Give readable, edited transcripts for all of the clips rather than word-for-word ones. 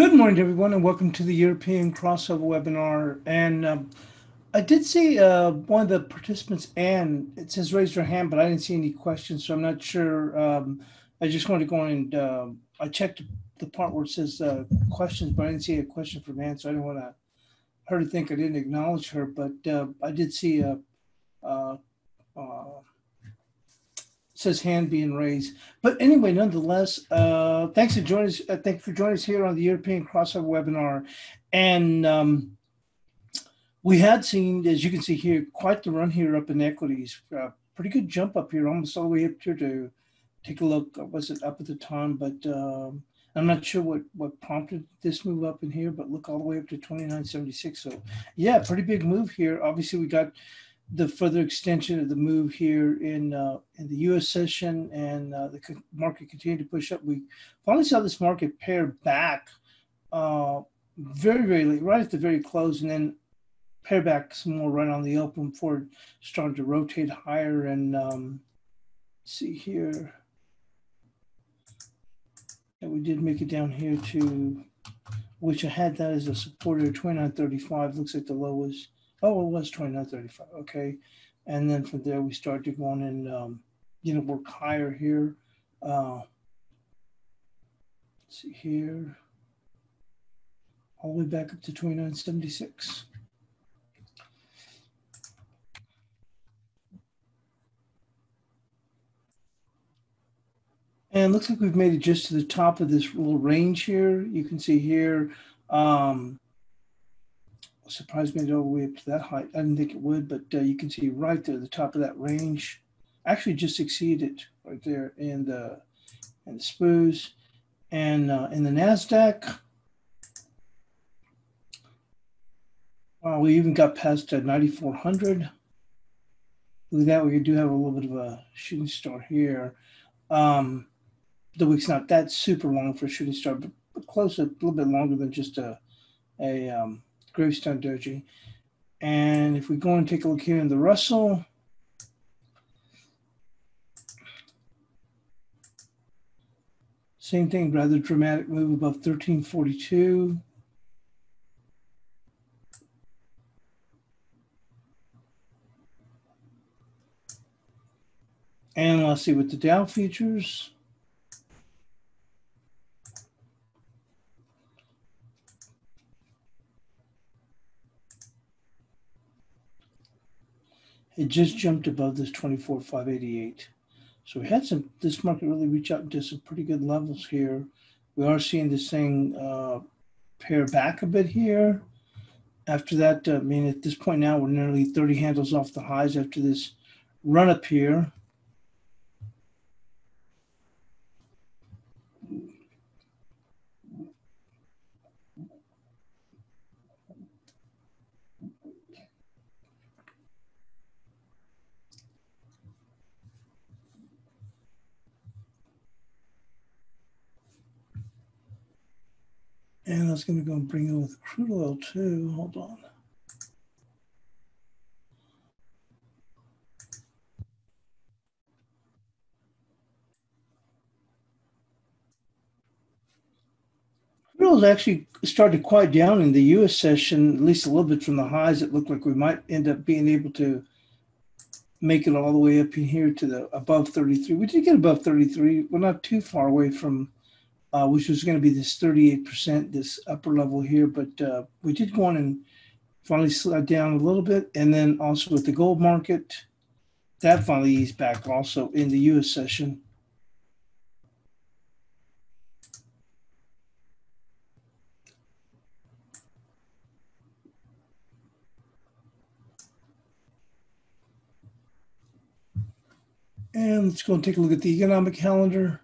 Good morning, everyone, and welcome to the European crossover webinar. And I did see one of the participants, Anne, it says raise her hand, but I didn't see any questions, so I'm not sure. I just wanted to go on and I checked the part where it says questions, but I didn't see a question from Anne, so I didn't want her to think I didn't acknowledge her. But I did see a says hand being raised. But anyway, nonetheless, thanks for joining us. Thank you for joining us here on the European crossover webinar. And we had seen, as you can see here, quite the run here up in equities. Pretty good jump up here, almost all the way up here to take a look. Was it up at the time? But I'm not sure what prompted this move up in here, but look all the way up to 29.76. So yeah, pretty big move here. Obviously, we got the further extension of the move here in the U.S. session, and the market continued to push up. We finally saw this market pair back very, very late, right at the very close, and then pair back some more right on the open before starting to rotate higher. And see here, and we did make it down here to, which I had that as a supporter, 29.35. Looks like the low was. Oh, it was 29.35. Okay, and then from there we start to go on and work higher here. Let's see here, all the way back up to 29.76. And it looks like we've made it just to the top of this little range here. You can see here. Surprised me all the way up to that height. I didn't think it would, but you can see right there, the top of that range. Actually, just exceeded right there in the SPOOs, and in the Nasdaq. Wow, we even got past 9,400. Look at that. We do have a little bit of a shooting star here. The week's not that super long for a shooting star, but close, a little bit longer than just a gravestone doji. And if we go and take a look here in the Russell, same thing, rather dramatic move above 1342. And let's see what the Dow futures. It just jumped above this 24,588. So we had this market really reach out into some pretty good levels here. We are seeing this thing pair back a bit here. After that, I mean, at this point now, we're nearly 30 handles off the highs after this run up here. And that's going to go and bring in with crude oil too. Hold on. Crude oil actually started to quiet down in the U.S. session, at least a little bit from the highs. It looked like we might end up being able to make it all the way up in here to the above 33. We did get above 33. We're not too far away from which was going to be this 38%, this upper level here. But we did go on and finally slide down a little bit. And then also with the gold market, that finally eased back also in the U.S. session. And let's go and take a look at the economic calendar.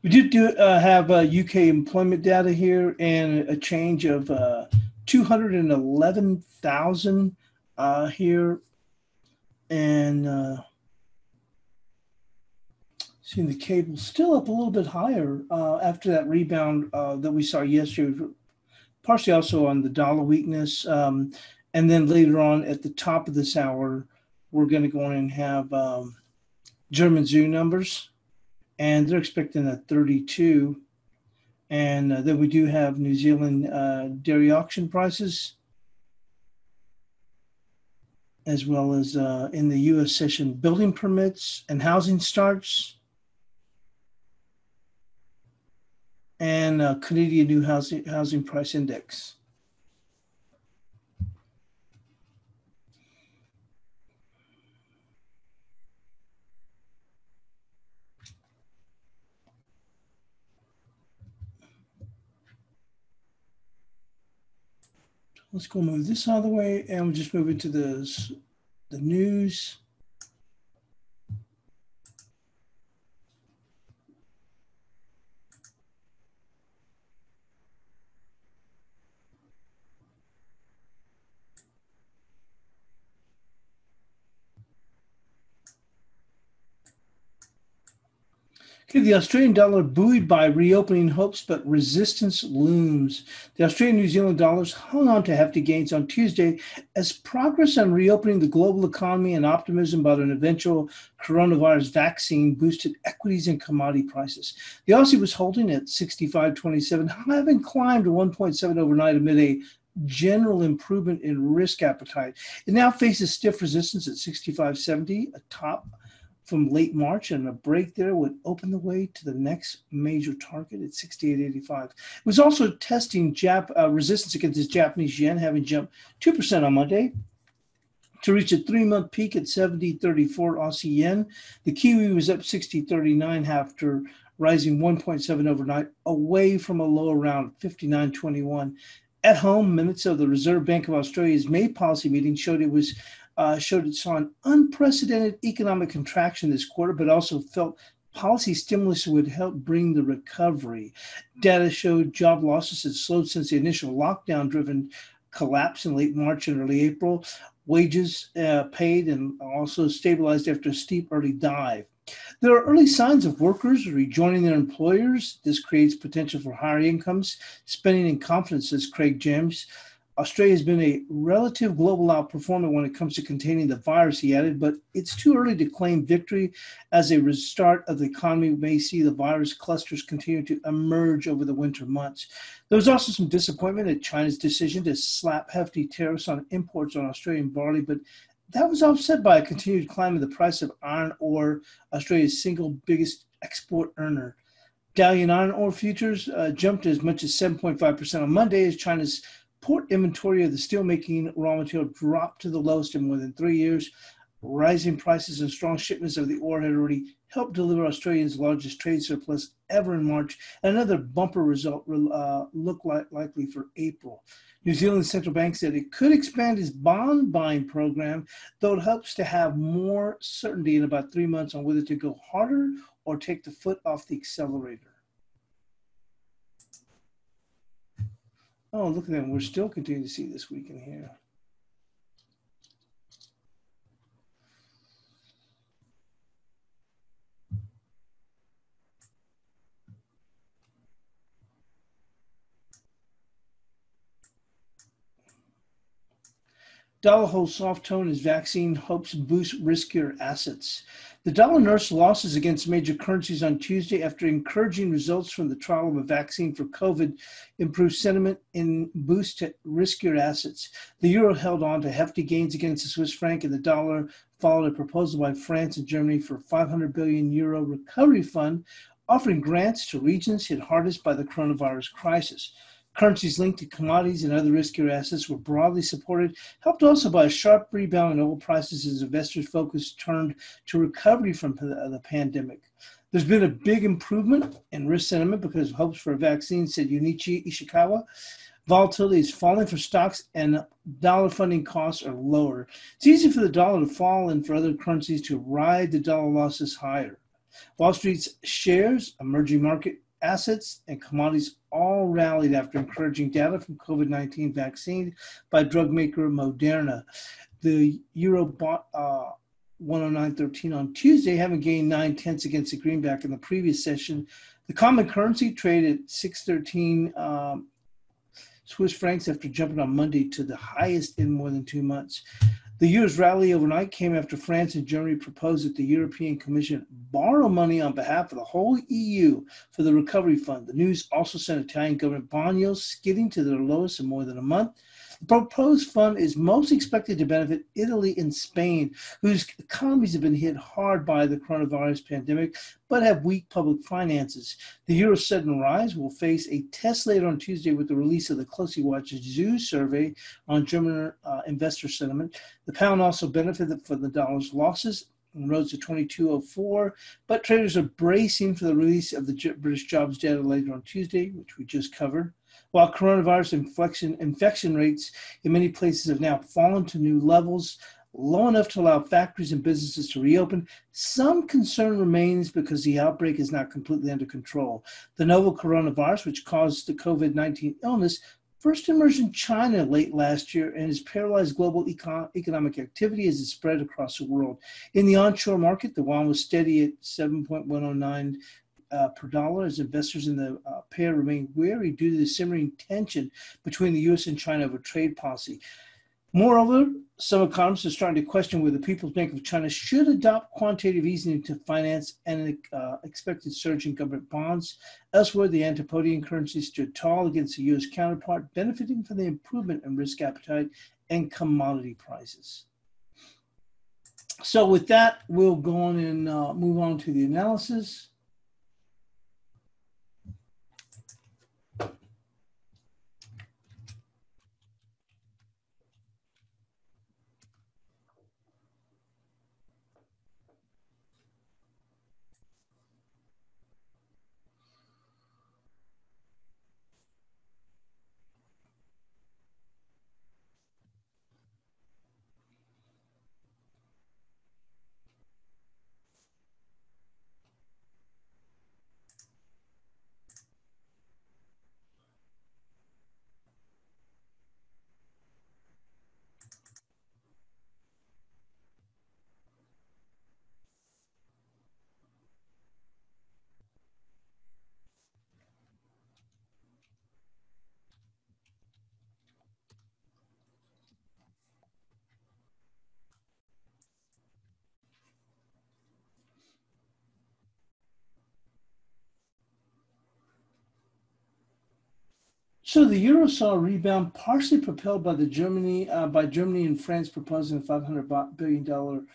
We did have UK employment data here, and a change of 211,000 here. And seeing the cable still up a little bit higher after that rebound that we saw yesterday, partially also on the dollar weakness. And then later on at the top of this hour, we're going to go on and have German zoo numbers, and they're expecting a 32. And then we do have New Zealand dairy auction prices, as well as in the U.S. session building permits and housing starts, and Canadian new housing price index. Let's go move this out of the way, and we'll just move into the news. Okay, the Australian dollar buoyed by reopening hopes, but resistance looms. The Australian New Zealand dollars hung on to hefty gains on Tuesday as progress on reopening the global economy and optimism about an eventual coronavirus vaccine boosted equities and commodity prices. The Aussie was holding at 65.27, having climbed to 1.7 overnight amid a general improvement in risk appetite. It now faces stiff resistance at 65.70, a top from late March, and a break there would open the way to the next major target at 68.85. It was also testing resistance against this Japanese yen, having jumped 2% on Monday to reach a 3-month peak at 70.34 Aussie yen. The Kiwi was up 60.39 after rising 1.7 overnight, away from a low around 59.21. At home, minutes of the Reserve Bank of Australia's May policy meeting showed it saw an unprecedented economic contraction this quarter, but also felt policy stimulus would help bring the recovery. Data showed job losses had slowed since the initial lockdown-driven collapse in late March and early April. Wages paid and also stabilized after a steep early dive. There are early signs of workers rejoining their employers. This creates potential for higher incomes, spending, and confidence, says Craig James. Australia has been a relative global outperformer when it comes to containing the virus, he added, but it's too early to claim victory as a restart of the economy may see the virus clusters continue to emerge over the winter months. There was also some disappointment at China's decision to slap hefty tariffs on imports on Australian barley, but that was offset by a continued climb in the price of iron ore, Australia's single biggest export earner. Dalian iron ore futures jumped as much as 7.5% on Monday as China's port inventory of the steelmaking raw material dropped to the lowest in more than 3 years. Rising prices and strong shipments of the ore had already helped deliver Australia's largest trade surplus ever in March. Another bumper result looked likely for April. New Zealand's central bank said it could expand its bond buying program, though it hopes to have more certainty in about 3 months on whether to go harder or take the foot off the accelerator. Oh, look at that. We're still continuing to see this weekend here. Dollar holds soft tone as vaccine hopes boost riskier assets. The dollar nursed losses against major currencies on Tuesday after encouraging results from the trial of a vaccine for COVID improved sentiment and boost to riskier assets. The euro held on to hefty gains against the Swiss franc, and the dollar followed a proposal by France and Germany for a 500 billion euro recovery fund, offering grants to regions hit hardest by the coronavirus crisis. Currencies linked to commodities and other riskier assets were broadly supported, helped also by a sharp rebound in oil prices as investors' focus turned to recovery from the pandemic. There's been a big improvement in risk sentiment because of hopes for a vaccine, said Junichi Ishikawa. Volatility is falling for stocks and dollar funding costs are lower. It's easy for the dollar to fall and for other currencies to ride the dollar losses higher. Wall Street's shares, emerging market assets, and commodities all rallied after encouraging data from COVID-19 vaccine by drug maker Moderna. The euro bought 109.13 on Tuesday, having gained 9/10 against the greenback in the previous session. The common currency traded 613 Swiss francs after jumping on Monday to the highest in more than 2 months. The euro's rally overnight came after France and Germany proposed that the European Commission borrow money on behalf of the whole EU for the recovery fund. The news also sent Italian government bond yields skidding to their lowest in more than a month. The proposed fund is most expected to benefit Italy and Spain, whose economies have been hit hard by the coronavirus pandemic, but have weak public finances. The euro's sudden rise will face a test later on Tuesday with the release of the closely watched Zoo survey on German investor sentiment. The pound also benefited from the dollar's losses and rose to 22.04, but traders are bracing for the release of the British jobs data later on Tuesday, which we just covered. While coronavirus infection rates in many places have now fallen to new levels, low enough to allow factories and businesses to reopen, some concern remains because the outbreak is not completely under control. The novel coronavirus, which caused the COVID-19 illness, first emerged in China late last year and has paralyzed global economic activity as it spread across the world. In the onshore market, the yuan was steady at 7.109 per dollar as investors in the pair remain wary due to the simmering tension between the U.S. and China over trade policy. Moreover, some economists are starting to question whether the People's Bank of China should adopt quantitative easing to finance an expected surge in government bonds. Elsewhere, the Antipodean currency stood tall against the U.S. counterpart, benefiting from the improvement in risk appetite and commodity prices. So with that, we'll go on and move on to the analysis. So the euro saw a rebound, partially propelled by Germany and France proposing a $500 billion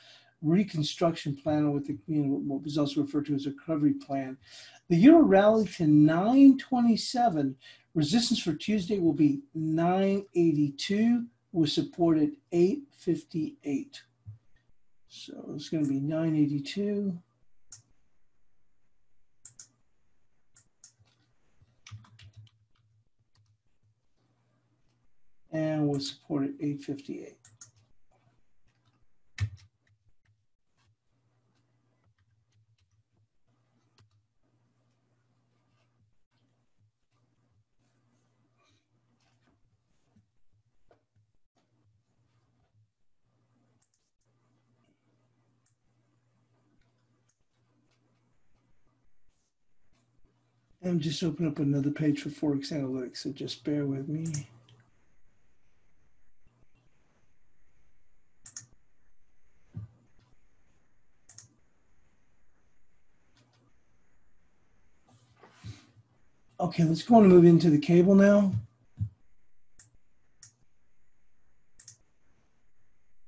reconstruction plan, with what was also referred to as a recovery plan. The euro rallied to 9.27. Resistance for Tuesday will be 9.82, with support at 8.58. So it's going to be 9.82. And we'll support at 8.58. I'm just opening up another page for ForexAnalytix, so just bear with me. Okay, let's go on and move into the cable now.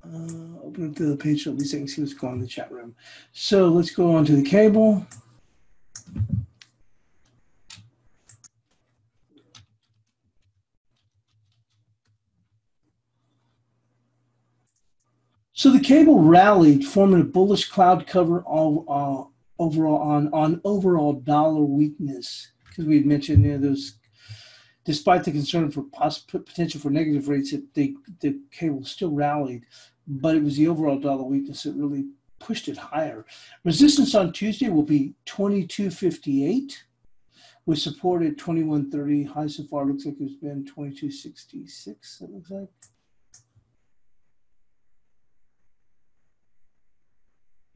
Open up the page so at least I can see what's going on in the chat room. So let's go on to the cable. So the cable rallied, forming a bullish cloud cover overall on overall dollar weakness, because we had mentioned those. Despite the concern for potential for negative rates, the cable still rallied, but it was the overall dollar weakness that really pushed it higher. Resistance on Tuesday will be 22.58, with support at 21.30. High so far looks like it's been 22.66. It looks like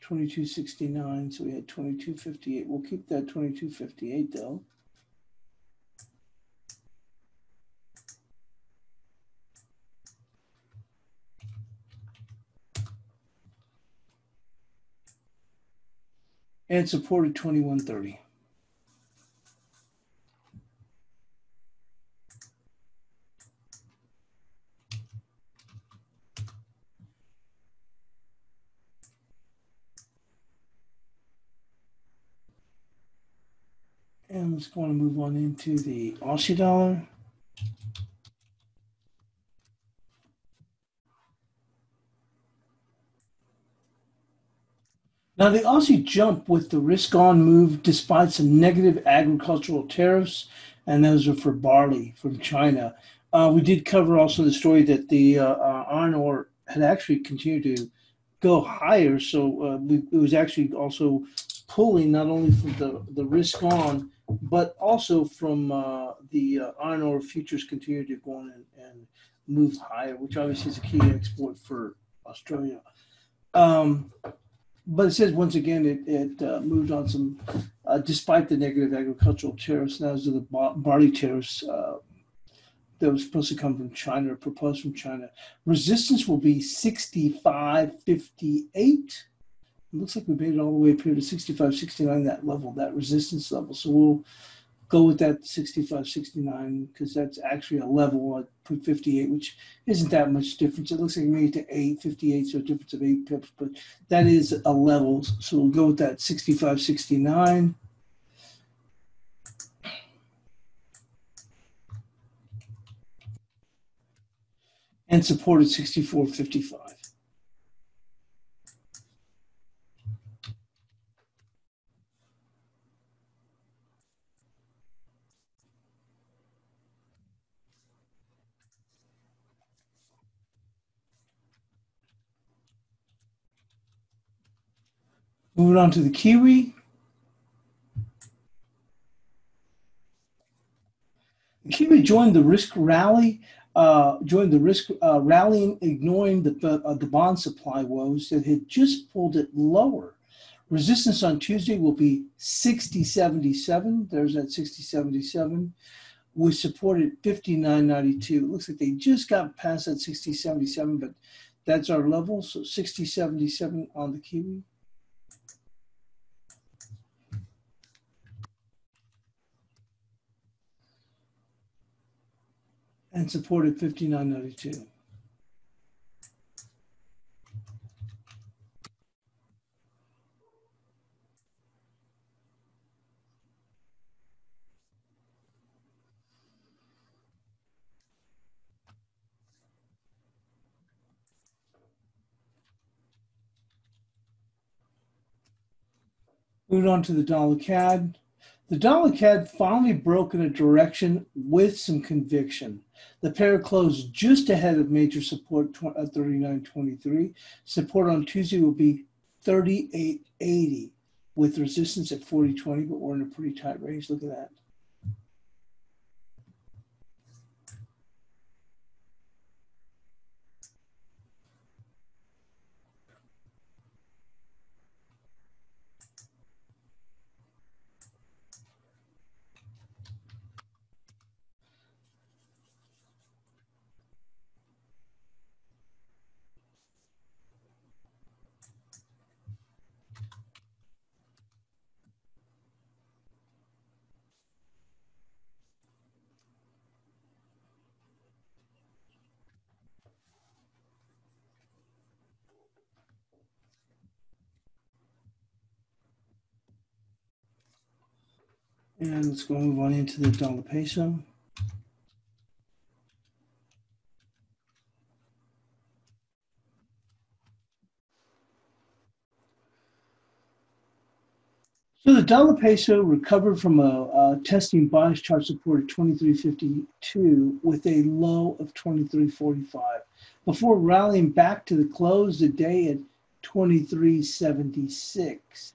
22.69. So we had 22.58. We'll keep that 22.58 though. and support at 21.30. And let's go on and move on into the Aussie dollar. Now, the Aussie jumped with the risk-on move despite some negative agricultural tariffs, and those are for barley from China. We did cover also the story that the iron ore had actually continued to go higher, so it was actually also pulling not only from the risk-on, but also from the iron ore futures continue to go on and move higher, which obviously is a key export for Australia. But it says once again it moved on some, despite the negative agricultural tariffs. Now, those are the barley tariffs that was supposed to come from China or proposed from China. Resistance will be 65.58. It looks like we made it all the way up here to 65.69, that level, that resistance level. So we'll go with that 65.69 because that's actually a level. I put 58, which isn't that much difference. It looks like maybe to 8.58, so a difference of 8 pips, but that is a level. So we'll go with that 65.69. And support at 64.55. Moving on to the Kiwi. The Kiwi joined the risk rally, rallying, ignoring the bond supply woes that had just pulled it lower. Resistance on Tuesday will be 60.77. There's that 60.77. We supported 59.92. It looks like they just got past that 60.77, but that's our level. So 60.77 on the Kiwi. And supported 59.92. Moving on to the dollar CAD. The dollar CAD finally broke in a direction with some conviction. The pair closed just ahead of major support at 39.23. Support on Tuesday will be 38.80 with resistance at 40.20, but we're in a pretty tight range. Look at that. And let's go move on into the dollar peso. So the dollar peso recovered from a testing bias chart support at 23.52 with a low of 23.45 before rallying back to the close of the day at 23.76.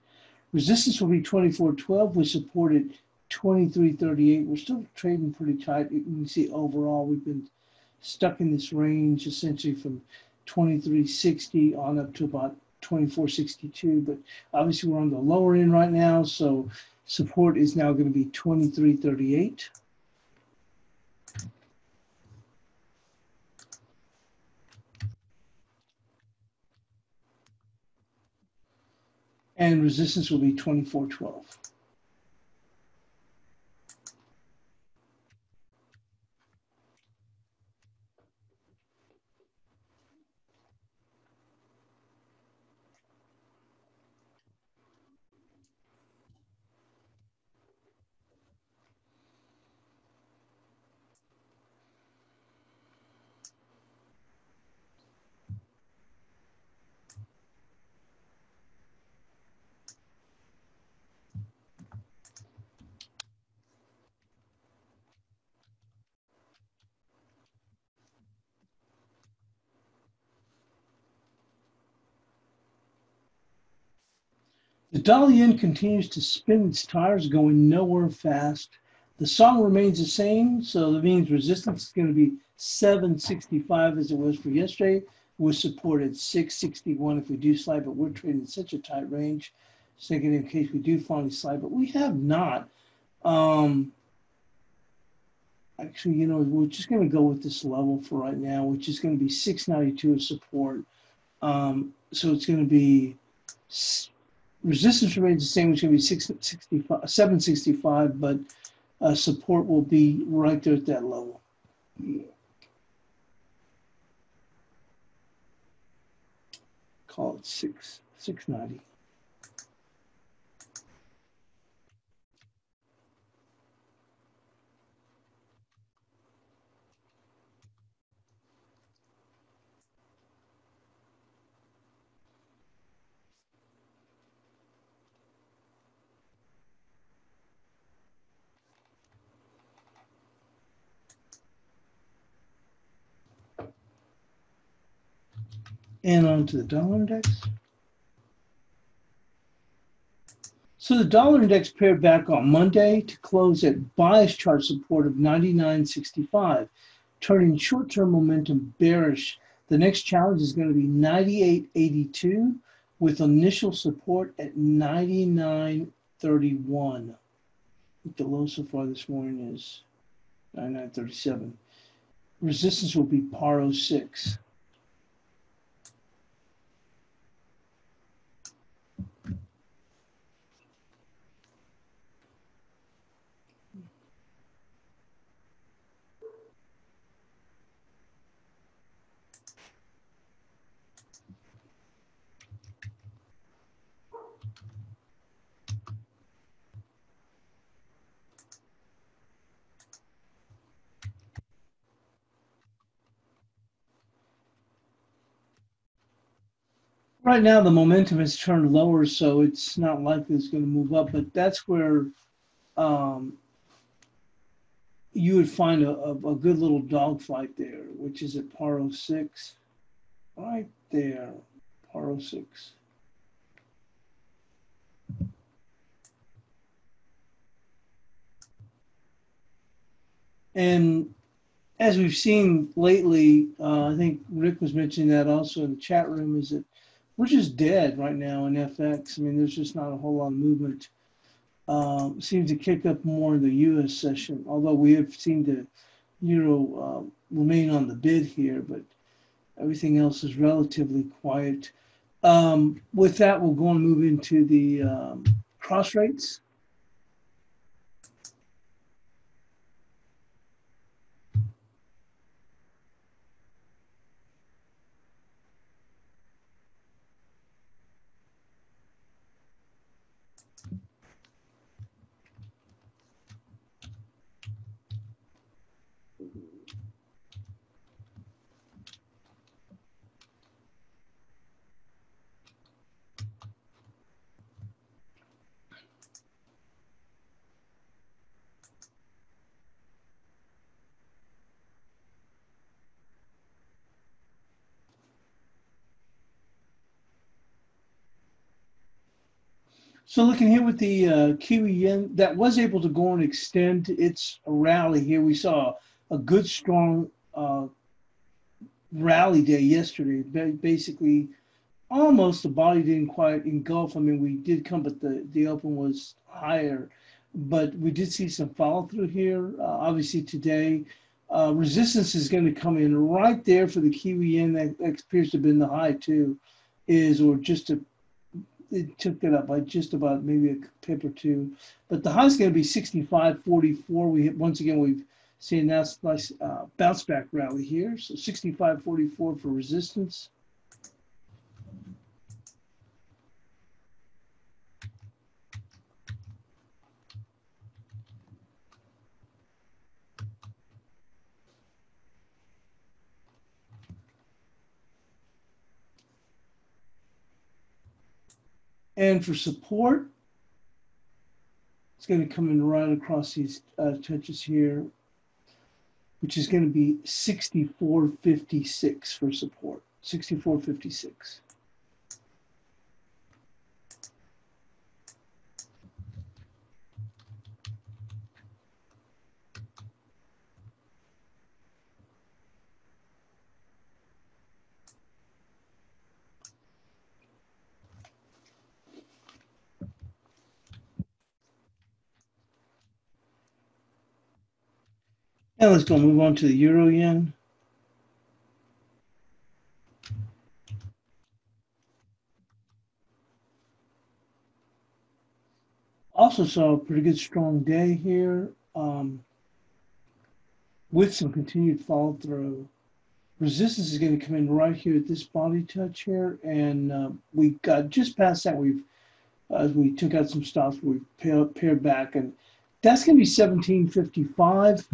Resistance will be 24.12 with support at 23.38. We're still trading pretty tight. You can see overall we've been stuck in this range essentially from 23.60 on up to about 24.62, but obviously we're on the lower end right now, so support is now going to be 23.38. and resistance will be 24.12. The dollar yen continues to spin its tires, going nowhere fast. The song remains the same, so that means resistance is going to be 765 as it was for yesterday, with support at 661 if we do slide, but we're trading in such a tight range. Second, in case we do finally slide, but we have not. Actually, you know, we're just going to go with this level for right now, which is going to be 692 as support. So it's going to be resistance remains the same, which is going to be 765, but support will be right there at that level. Call it 690. And on to the dollar index. So the dollar index paired back on Monday to close at bias chart support of 99.65, turning short-term momentum bearish. The next challenge is going to be 98.82 with initial support at 99.31. The low so far this morning is 99.37. Resistance will be par 06. Right now, the momentum has turned lower, so it's not likely it's going to move up. But that's where you would find a good little dogfight there, which is at par 06. Right there, par 06. And as we've seen lately, I think Rick was mentioning that also in the chat room, is that we're just dead right now in FX. I mean, there's just not a whole lot of movement. Seems to kick up more in the U.S. session, although we have seemed to, remain on the bid here, but everything else is relatively quiet. With that, we'll go and move into the cross rates. So looking here with the Kiwi yen, that was able to go and extend its rally here. We saw a good, strong rally day yesterday. Basically, almost the body didn't quite engulf. I mean, we did come, but the open was higher. But we did see some follow through here. Obviously today, resistance is going to come in right there for the Kiwi yen. That appears to have been the high too, or just it took it up by just about maybe a pip or two. But the high is going to be 65.44. Once again, we've seen a nice bounce back rally here. So 65.44 for resistance. And for support, it's going to come in right across these touches here, which is going to be 64.56 for support. 64.56. Now let's go move on to the euro yen. Also saw a pretty good strong day here with some continued follow through. Resistance is going to come in right here at this body touch here, and we got just past that. As we took out some stops, we paired back, and that's going to be 17.55.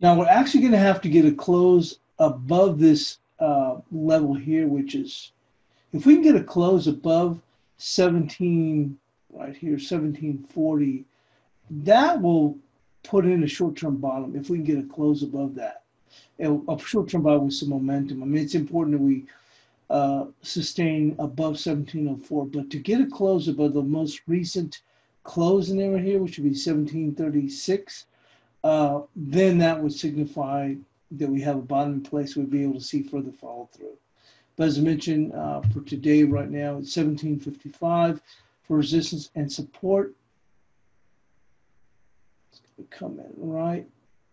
Now we're actually going to have to get a close above this level here, which is, if we can get a close above 17, right here, 1740, that will put in a short-term bottom if we can get a close above that. A short-term bottom with some momentum. I mean, it's important that we sustain above 1704, but to get a close above the most recent closing area here, which would be 1736, then that would signify that we have a bottom in place. We'd be able to see further follow through. But as I mentioned, for today, right now, it's 1755 for resistance and support. It's going to come in right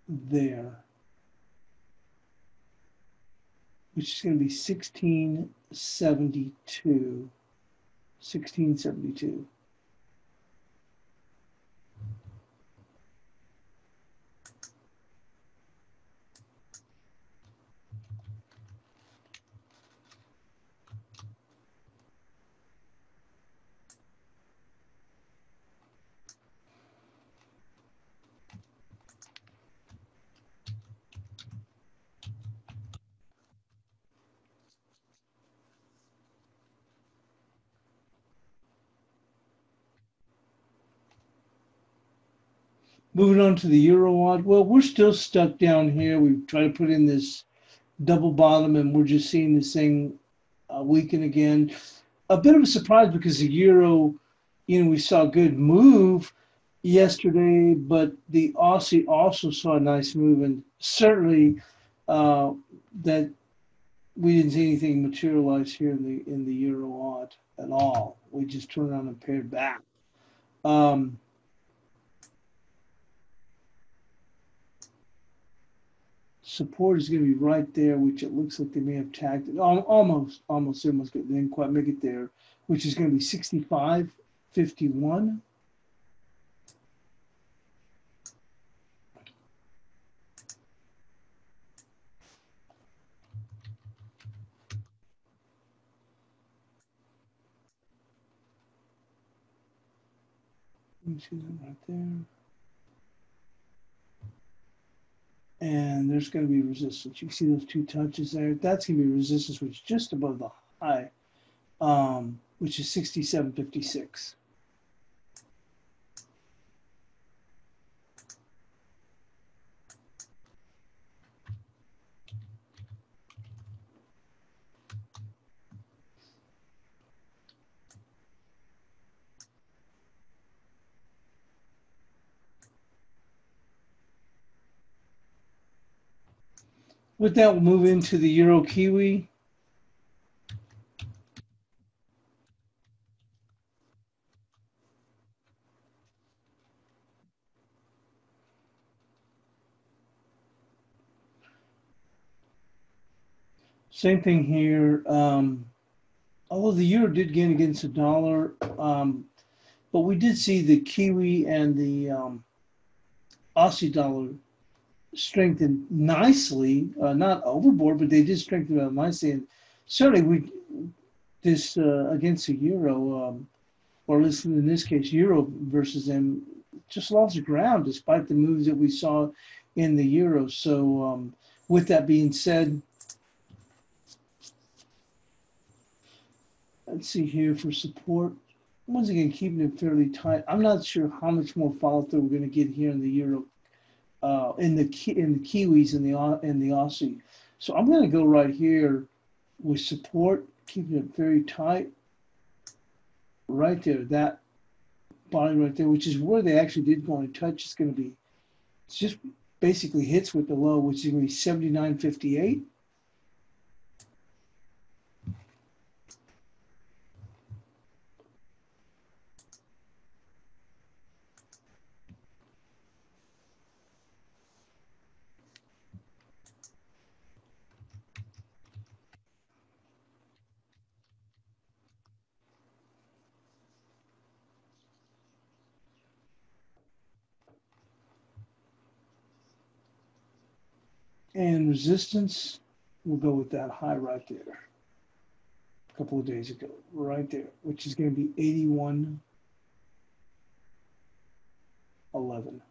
there, which is going to be 1672. 1672. Moving on to the euro odd. Well, we're still stuck down here. We've tried to put in this double bottom, and we're just seeing this thing weaken again. A bit of a surprise because the euro, we saw a good move yesterday, but the Aussie also saw a nice move, and certainly that we didn't see anything materialize here in the euro odd at all. We just turned around and paired back. Support is going to be right there, which it looks like they may have tagged it. Almost, they didn't quite make it there, which is going to be 65.51. You see that right there. And there's going to be resistance. You see those two touches there? That's going to be resistance, which is just above the high, which is 67.56. With that, we'll move into the Euro Kiwi. Same thing here. Although the euro did gain against the dollar, but we did see the Kiwi and the Aussie dollar strengthen nicely, not overboard, but they did strengthen up nicely. And certainly, we this against the euro, or at least in this case, euro versus them, just lost the ground despite the moves that we saw in the euro. So, with that being said, let's see here for support. Once again, keeping it fairly tight. I'm not sure how much more follow through we're going to get here in the euro, in the Kiwis and the Aussie. So I'm going to go right here with support, keeping it very tight. Right there, that body right there, which is where they actually did go and touch. It's going to be, it's just basically hits with the low, which is going to be 79.58. And resistance, we'll go with that high right there. A couple of days ago, right there, which is going to be 81.11.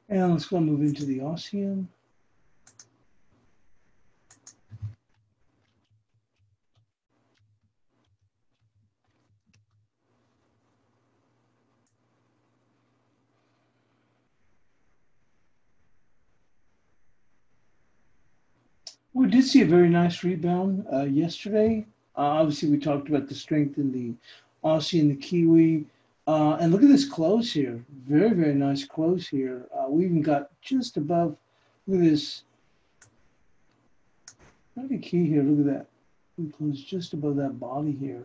And let's go move into the ASEAN. We did see a very nice rebound yesterday. Obviously, we talked about the strength in the Aussie and the Kiwi. And look at this close here. Very, very nice close here. We even got just above, look at this. Pretty key here. Look at that. We closed just above that body here.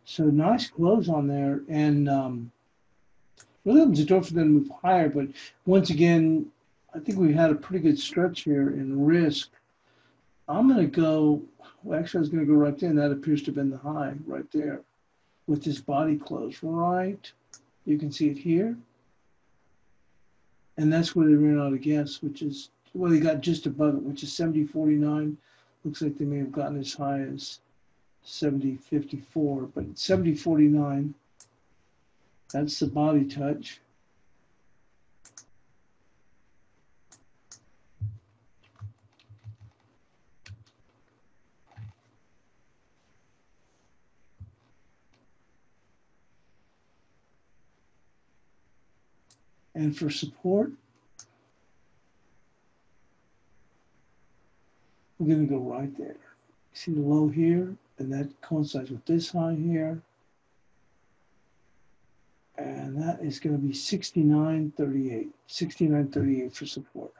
So nice close on there. And really opens the door for them to move higher. But once again, I think we had a pretty good stretch here in risk. I'm going to go, well, actually, I was going to go right there, and that appears to have been the high right there with this body close, right? You can see it here. And that's where they ran out of gas, which is, well, they got just above it, which is 70.49. Looks like they may have gotten as high as 70.54, but 70.49, that's the body touch. And for support, we're going to go right there. See the low here, and that coincides with this high here. And that is going to be 69.38. 69.38 for support.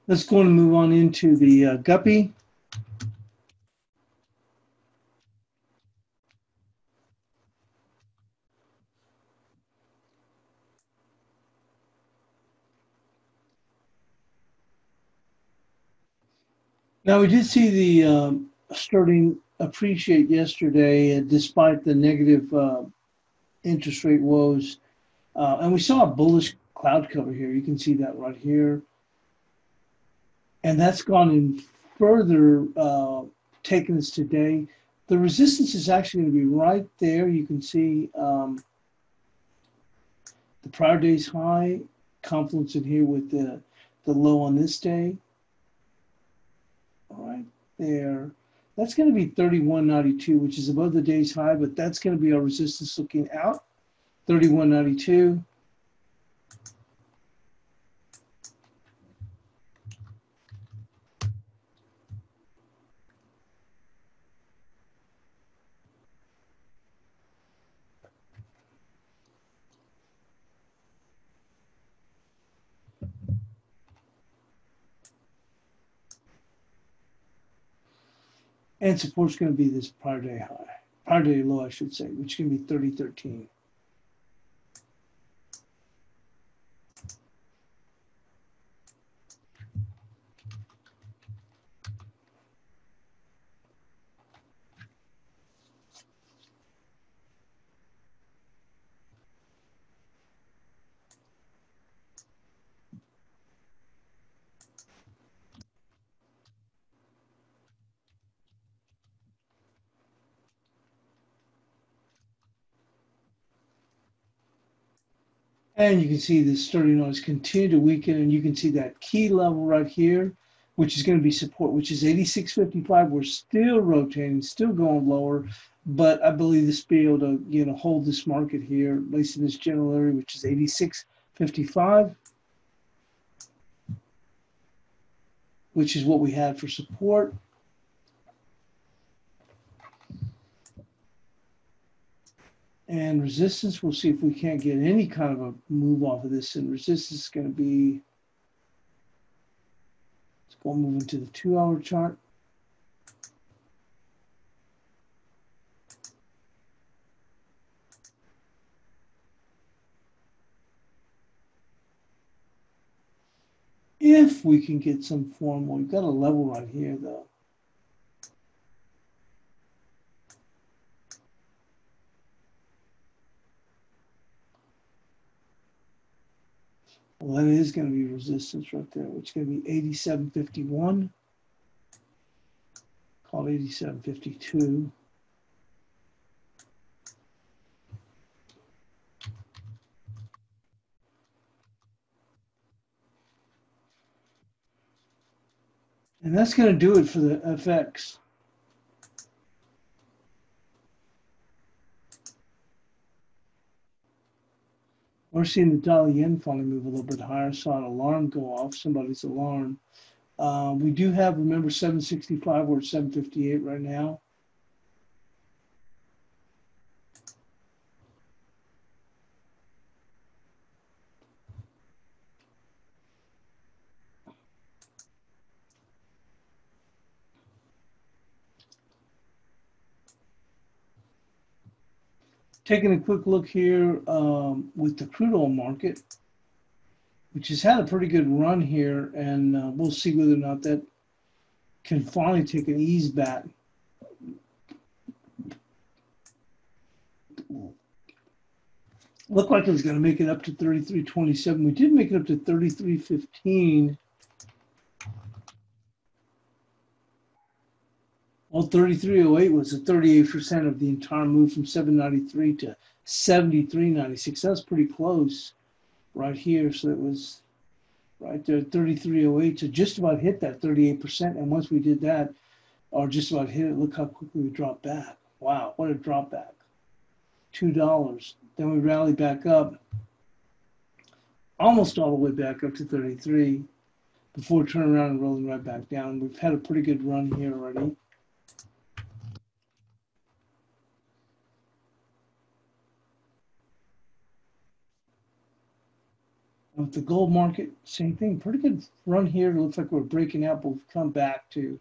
Let's go and move on into the guppy. Now we did see the sterling appreciate yesterday, despite the negative interest rate woes, and we saw a bullish cloud cover here. You can see that right here, and that's gone in further, taking us today. The resistance is actually going to be right there. You can see the prior day's high, confluence in here with the low on this day. All right, there. That's going to be 31.92, which is above the day's high, but that's going to be our resistance looking out. 31.92. And support's going to be this prior day high, prior day low, I should say, which can be 30.13. And you can see this sturdy noise continue to weaken, and you can see that key level right here, which is going to be support, which is 86.55. We're still rotating, still going lower, but I believe this will be able to, hold this market here, at least in this general area, which is 86.55, which is what we had for support. And resistance, we'll see if we can't get any kind of a move off of this. And resistance is going to be, let's go move into the 2-hour chart. If we can get some form, we've got a level right here though. Well, that is going to be resistance right there, which is going to be 87.51. Call it 87.52. And that's going to do it for the FX. We're seeing the dollar yen finally move a little bit higher. Saw an alarm go off, somebody's alarm. We do have, remember, 765, we're at 758 right now. Taking a quick look here with the crude oil market, which has had a pretty good run here, and we'll see whether or not that can finally take an ease back. Looked like it was going to make it up to 33.27. We did make it up to 33.15. Well, 33.08 was a 38% of the entire move from 793 to 73.96. That's pretty close right here. So it was right there, 33.08 to just about hit that 38%. And once we did that, or just about hit it, look how quickly we dropped back. Wow, what a drop back. $2. Then we rallied back up, almost all the way back up to 33 before turning around and rolling right back down. We've had a pretty good run here already. With the gold market, same thing. Pretty good run here. It looks like we're breaking out, but we've come back to,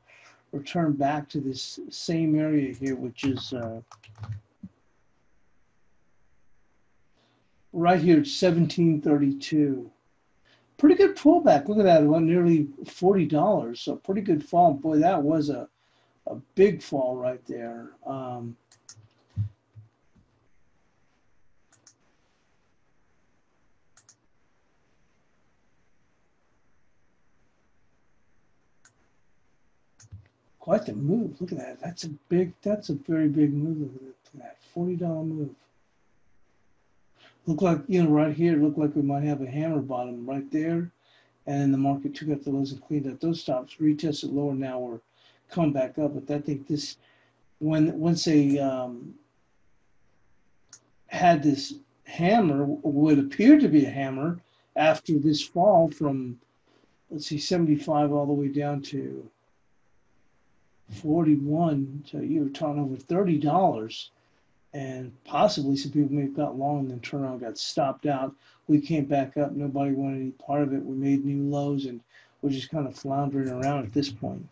return back to this same area here, which is right here at 1732. Pretty good pullback. Look at that, about nearly $40. So pretty good fall. Boy, that was a big fall right there. Quite the move. Look at that. That's a very big move. Look at that. $40 move. Look like, right here, it looked like we might have a hammer bottom right there. And the market took out the lows and cleaned up those stops, retested lower. Now we're come back up. But I think this, once they had this hammer, would appear to be a hammer after this fall from, let's see, 75 all the way down to 41. So you were talking over $30. And possibly some people may have got long and then turned around, got stopped out. We came back up. Nobody wanted any part of it. We made new lows, and we're just kind of floundering around at this point.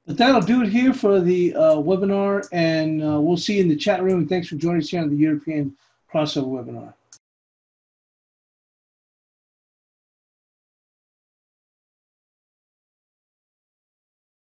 But that'll do it here for the webinar, and we'll see you in the chat room. And thanks for joining us here on the European crossover webinar.